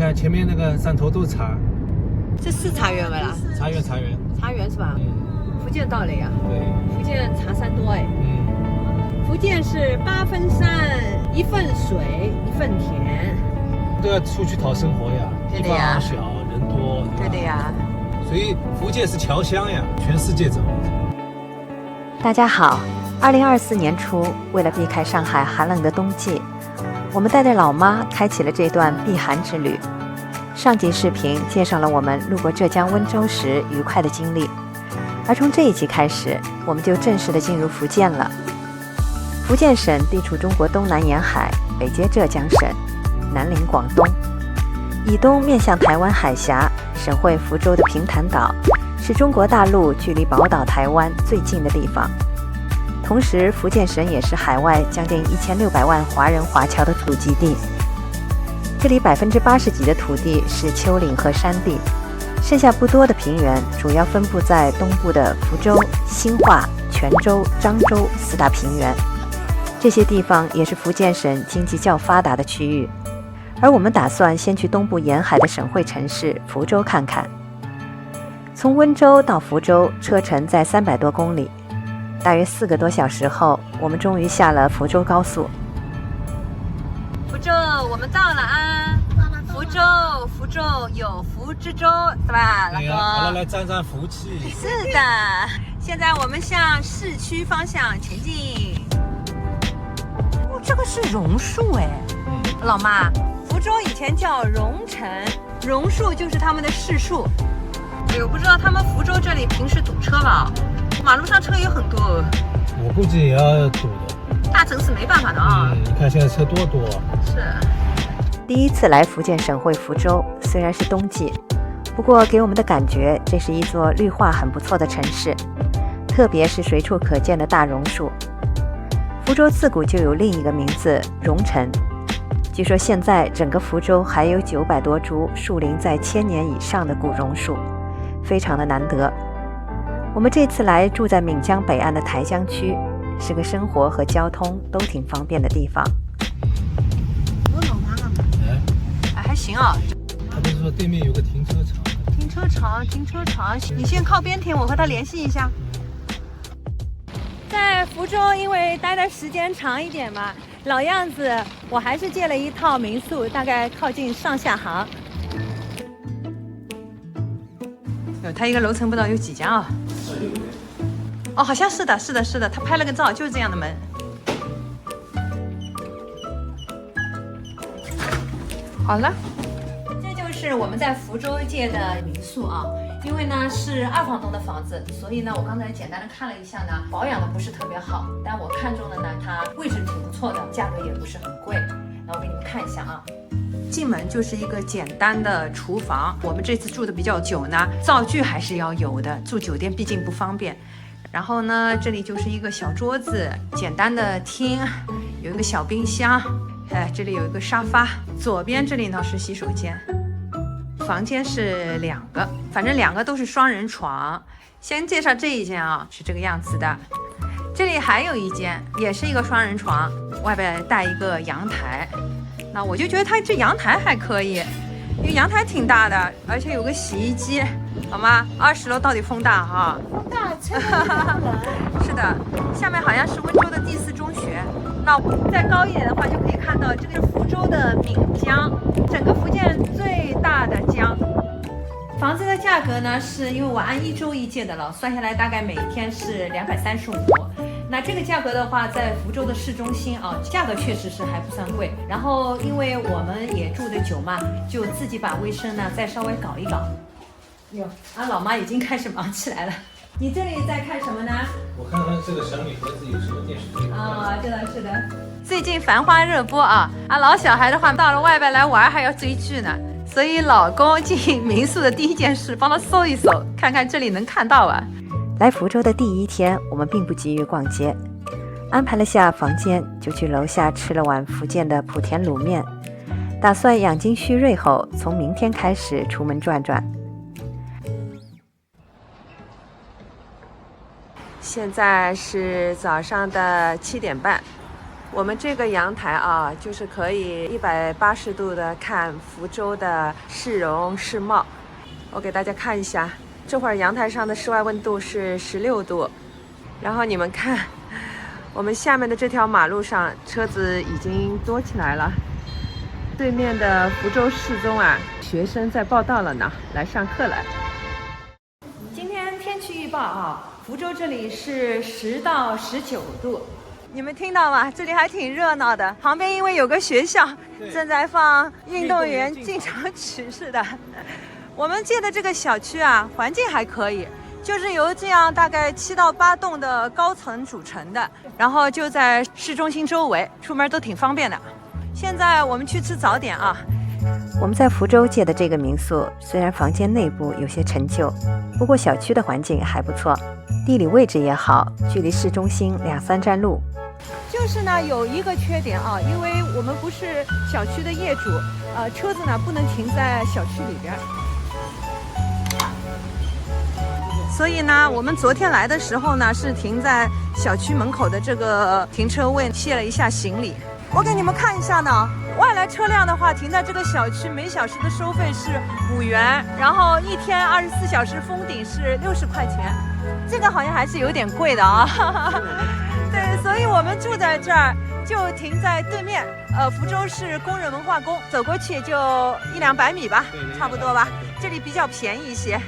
看前面那个上头都茶，这是茶园没啦？茶园。茶园是吧？福建到了呀。对。福建茶山多哎。福建是8分山，1份水，1份田。都要出去讨生活呀，地方小人多。对的呀。所以福建是侨乡呀，全世界走。大家好，2024年初，为了避开上海寒冷的冬季，我们带着老妈开启了这段避寒之旅。上集视频介绍了我们路过浙江温州时愉快的经历，而从这一集开始，我们就正式的进入福建了。福建省地处中国东南沿海，北接浙江省，南临广东，以东面向台湾海峡，省会福州的平潭岛是中国大陆距离宝岛台湾最近的地方。同时，福建省也是海外将近1600万华人华侨的土籍地。这里80%几的土地是丘陵和山地，剩下不多的平原主要分布在东部的福州、兴化、泉州、漳州4大平原。这些地方也是福建省经济较发达的区域。而我们打算先去东部沿海的省会城市福州看看。从温州到福州车程在300多公里，大约4个多小时后，我们终于下了福州高速。福州，我们到了啊！福州有福之州，是吧，老公？好了，来沾沾福气。是的，现在我们向市区方向前进。这个是榕树哎，老妈，福州以前叫榕城，榕树就是他们的市树。我不知道他们福州这里平时堵车吧？马路上车也很多。我估计也要堵的。大城市没办法的啊。你看现在车多。是。第一次来福建省会福州，虽然是冬季，不过给我们的感觉，这是一座绿化很不错的城市，特别是随处可见的大榕树。福州自古就有另一个名字榕城，据说现在整个福州还有900多株树龄在1000年以上的古榕树，非常的难得。我们这次来住在闽江北岸的台江区，是个生活和交通都挺方便的地方。我老妈了吗？还行啊。他不是说对面有个停车场？停车场，你先靠边停，我和他联系一下。在福州，因为待的时间长一点嘛，老样子，我还是借了一套民宿，大概靠近上下杭。它一个楼层不知道有几家啊？哦，好像是的，他拍了个照，就是这样的门。好了，这就是我们在福州借的民宿啊。因为呢是2房东的房子，所以呢我刚才简单的看了一下呢，保养的不是特别好，但我看中的呢，它位置挺不错的，价格也不是很贵。那我给你们看一下啊。进门就是一个简单的厨房，我们这次住的比较久呢，灶具还是要有的，住酒店毕竟不方便。然后呢，这里就是一个小桌子，简单的厅，有一个小冰箱，这里有一个沙发，左边这里呢是洗手间。房间是2个，反正2个都是双人床。先介绍这一间啊，是这个样子的。这里还有一间，也是一个双人床，外边带一个阳台。那我就觉得它这阳台还可以，因为阳台挺大的，而且有个洗衣机，好吗？20楼到底风大哈？风大，是的，下面好像是温州的第4中学。那再高一点的话，就可以看到这个是福州的闽江，整个福建最大的江。房子的价格呢，是因为我按1周1借的了，算下来大概每天是235。那这个价格的话，在福州的市中心啊，价格确实是还不算贵。然后因为我们也住得久嘛，就自己把卫生呢再稍微搞一搞。哟，俺老妈已经开始忙起来了。你这里在看什么呢？我看看这个小米盒子有什么电视剧啊？是的。最近繁花热播啊，俺老小孩的话到了外边来玩还要追剧呢，所以老公进民宿的第一件事帮他搜一搜，看看这里能看到啊。来福州的第1天，我们并不急于逛街，安排了下房间，就去楼下吃了碗福建的莆田卤面，打算养精蓄锐后，从明天开始出门转转。现在是早上的7点半，我们这个阳台啊，就是可以180度的看福州的市容市貌。我给大家看一下，这会儿阳台上的室外温度是16度，然后你们看，我们下面的这条马路上车子已经多起来了。对面的福州市中啊，学生在报到了呢，来上课了。今天天气预报啊，福州这里是10到19度。你们听到吗？这里还挺热闹的。旁边因为有个学校正在放运动员进场曲似的。我们借的这个小区啊，环境还可以，就是由这样大概7到8栋的高层组成的，然后就在市中心周围，出门都挺方便的。现在我们去吃早点啊。我们在福州借的这个民宿，虽然房间内部有些陈旧，不过小区的环境还不错，地理位置也好，距离市中心2-3站路。就是呢，有一个缺点啊，因为我们不是小区的业主，车子呢不能停在小区里边。所以呢，我们昨天来的时候呢，是停在小区门口的这个停车位卸了一下行李。我给你们看一下呢，外来车辆的话，停在这个小区每小时的收费是5元，然后一天24小时封顶是60块钱，这个好像还是有点贵的啊。对，所以我们住在这儿，就停在对面，福州市工人文化宫，走过去也就100-200米吧，差不多吧。这里比较便宜一些。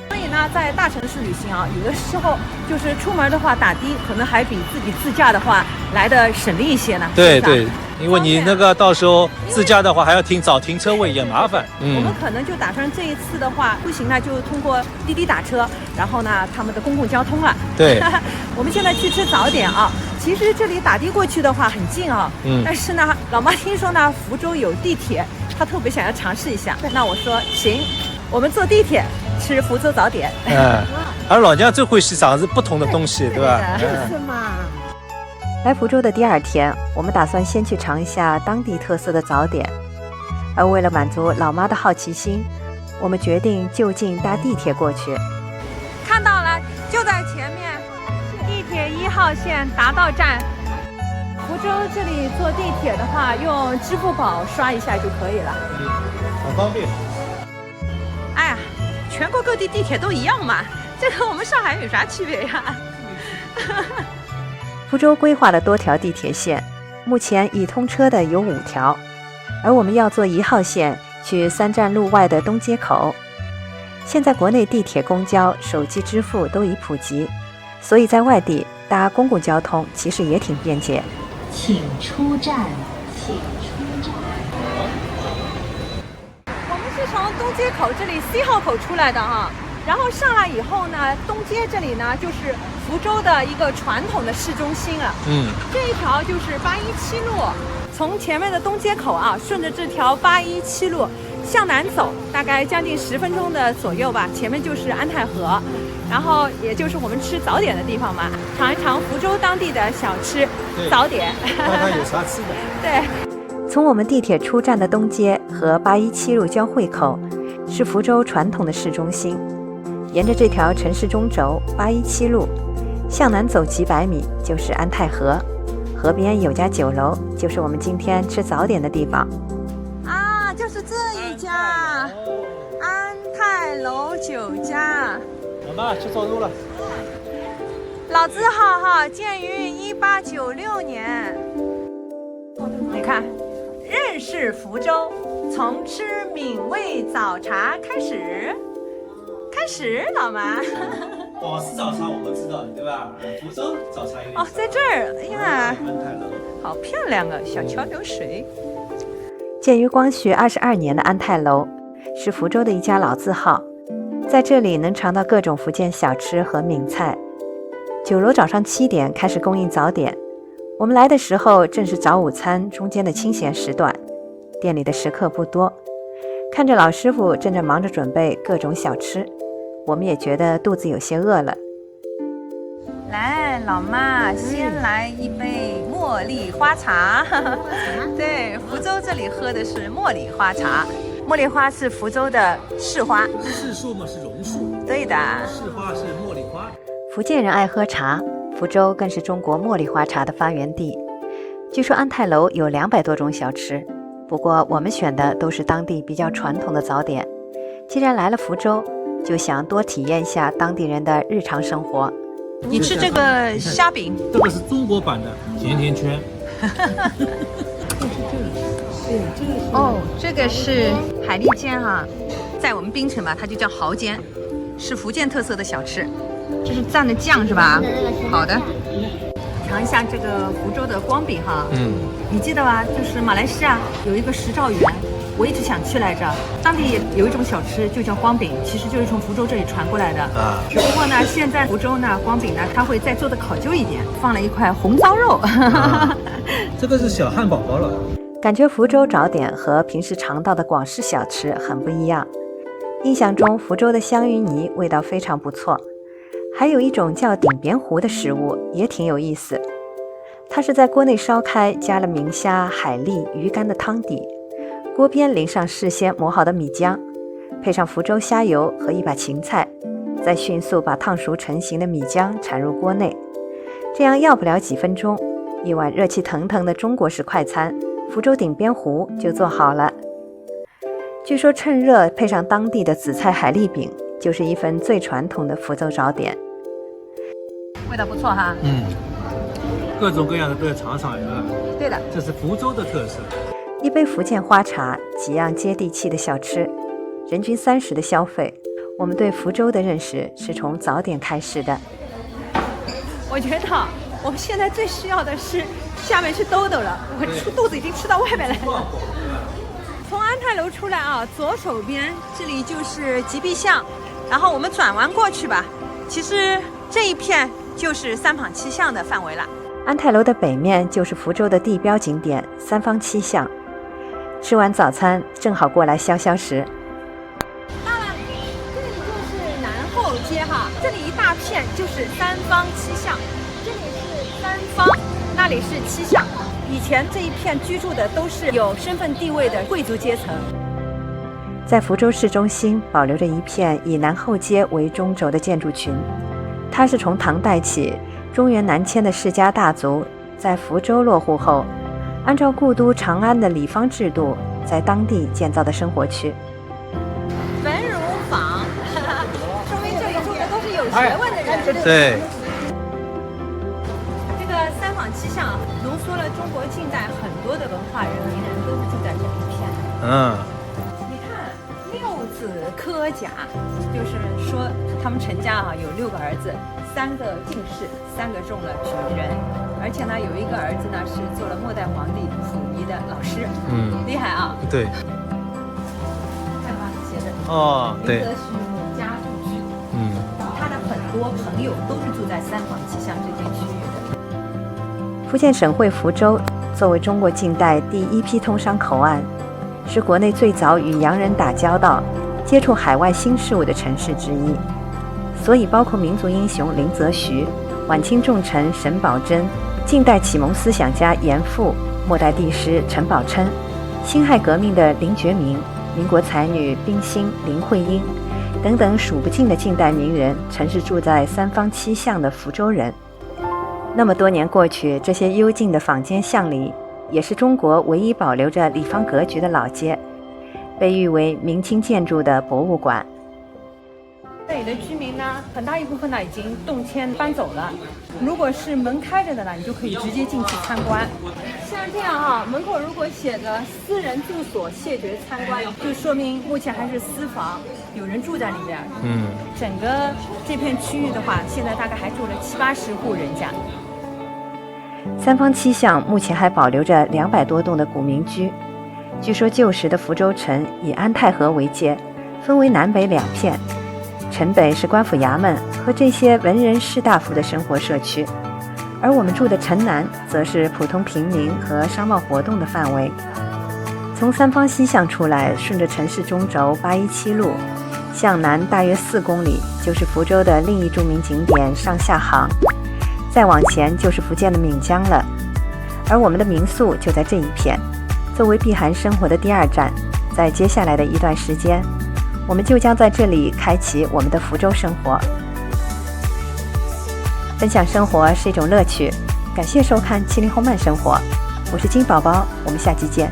所以呢，在大城市旅行啊，有的时候就是出门的话打的，可能还比自己自驾的话来的省力一些呢。对对，因为你那个到时候自驾的话还要找停车位也麻烦。我们可能就打算这一次的话，出行呢就通过滴滴打车，然后呢他们的公共交通了。对，我们现在去吃早点啊。其实这里打的过去的话很近啊，但是呢，老妈听说呢福州有地铁，她特别想要尝试一下。那我说行，我们坐地铁吃福州早点。而老娘最会欣赏是不同的东西，对吧？是嘛。来福州的第2天，我们打算先去尝一下当地特色的早点，而为了满足老妈的好奇心，我们决定就近搭地铁过去。看到了，就在前面，地铁1号线达到站。福州这里坐地铁的话，用支付宝刷一下就可以了。很方便。哎呀，全国各地地铁都一样嘛，这和我们上海有啥区别呀？福州规划了多条地铁线，目前已通车的有5条，而我们要坐1号线去3站路外的东街口。现在国内地铁、公交、手机支付都已普及，所以在外地搭公共交通其实也挺便捷。请出站，请出站。我们是从东街口这里 C 号口出来的啊，然后上来以后呢，东街这里呢就是福州的一个传统的市中心了。这一条就是817路，从前面的东街口啊，顺着这条817路向南走，大概将近10分钟的左右吧，前面就是安泰河，然后也就是我们吃早点的地方嘛，尝一尝福州当地的小吃早点，看看有啥吃的。对，从我们地铁出站的东街和817路交汇口是福州传统的市中心，沿着这条城市中轴817路向南走几百米就是安泰河，河边有家酒楼，就是我们今天吃早点的地方啊，就是这一家安泰楼酒家。老妈去走路了。老字号哈，建于1896年。你看，认识福州，从吃闽味早茶开始。老妈。宝石早茶我们知道，对吧？福州早茶有点。在这儿，哎呀，安泰楼，好漂亮啊！小桥流水。建于光绪22年的安泰楼，是福州的一家老字号，在这里能尝到各种福建小吃和闽菜。酒楼早上7点开始供应早点，我们来的时候正是早午餐中间的清闲时段，店里的食客不多，看着老师傅正在忙着准备各种小吃，我们也觉得肚子有些饿了。来，老妈，先来一杯茉莉花茶。对，福州这里喝的是茉莉花茶。茉莉花是福州的市花，市树嘛是榕树，对的，市花是茉莉花。福建人爱喝茶，福州更是中国茉莉花茶的发源地。据说安泰楼有200多种小吃，不过我们选的都是当地比较传统的早点。既然来了福州，就想多体验一下当地人的日常生活。你吃这个虾饼，这个是中国版的甜甜圈。哦，这个是海蛎煎哈，在我们槟城嘛，它就叫蚝煎，是福建特色的小吃。这是蘸的酱是吧？好的，尝一下这个福州的光饼哈。你记得吧？就是马来西亚有一个石兆园，我一直想去来着。当地有一种小吃就叫光饼，其实就是从福州这里传过来的啊。只不过呢，现在福州呢光饼呢，它会再做的考究一点，放了一块红糟肉。这个是小汉堡包了。感觉福州早点和平时尝到的广式小吃很不一样。印象中福州的香芋泥味道非常不错，还有一种叫顶边糊的食物也挺有意思。它是在锅内烧开，加了明虾、海蛎、鱼干的汤底，锅边淋上事先磨好的米浆，配上福州虾油和一把芹菜，再迅速把烫熟成型的米浆铲入锅内，这样要不了几分钟，一碗热气腾腾的中国式快餐福州顶边糊就做好了。据说趁热配上当地的紫菜海蛎饼，就是一份最传统的福州早点。味道不错哈。各种各样的都要尝尝呀。对的，这是福州的特色。一杯福建花茶，几样接地气的小吃，人均30的消费。我们对福州的认识是从早点开始的。我觉得我们现在最需要的是下面吃兜兜了，我肚子已经吃到外面来了。从安泰楼出来啊，左手边这里就是吉壁巷，然后我们转弯过去吧。其实这一片就是三坊七巷的范围了。安泰楼的北面就是福州的地标景点三坊七巷。吃完早餐正好过来消消食。到了，这里就是南后街哈，这里一大片就是三坊七巷，这里是三坊，那里是七巷。以前这一片居住的都是有身份地位的贵族阶层。在福州市中心保留着一片以南后街为中轴的建筑群，它是从唐代起中原南迁的世家大族在福州落户后，按照故都长安的里坊制度，在当地建造的生活区。文儒坊，说明这里住的都是有学问的人。对。这个三坊七巷浓缩了中国近代很多的文化人名人都是住在这一片的。你看六子科甲，就是说他们陈家有6个儿子，3个进士，3个中了举人，而且呢有一个儿子呢是做了末代皇帝溥仪的老师。厉害啊！对。看吧，写着对。林则徐母家住居。他的很多朋友都是住在三坊七巷这片区域的。福建省会福州作为中国近代第一批通商口岸，是国内最早与洋人打交道、接触海外新事物的城市之一。所以包括民族英雄林则徐、晚清重臣沈葆桢、近代启蒙思想家严复、末代帝师陈宝琛、辛亥革命的林觉民、民国才女冰心、林徽因等等数不尽的近代名人，曾是住在三坊七巷的福州人。那么多年过去，这些幽静的坊间巷里，也是中国唯一保留着里坊格局的老街，被誉为明清建筑的博物馆。这里的居民呢，很大一部分呢已经动迁搬走了。如果是门开着的呢，你就可以直接进去参观。像这样门口如果写着私人住所谢绝参观，就说明目前还是私房，有人住在里边。整个这片区域的话，现在大概还住了70-80户人家。三坊七巷目前还保留着200多栋的古民居。据说旧时的福州城以安泰河为界，分为南北2片。城北是官府衙门和这些文人士大夫的生活社区，而我们住的城南则是普通平民和商贸活动的范围。从三坊西巷出来，顺着城市中轴817路向南大约4公里，就是福州的另一著名景点上下杭，再往前就是福建的闽江了。而我们的民宿就在这一片，作为避寒生活的第2站，在接下来的一段时间，我们就将在这里开启我们的福州生活。分享生活是一种乐趣，感谢收看70后慢生活，我是金宝宝，我们下期见。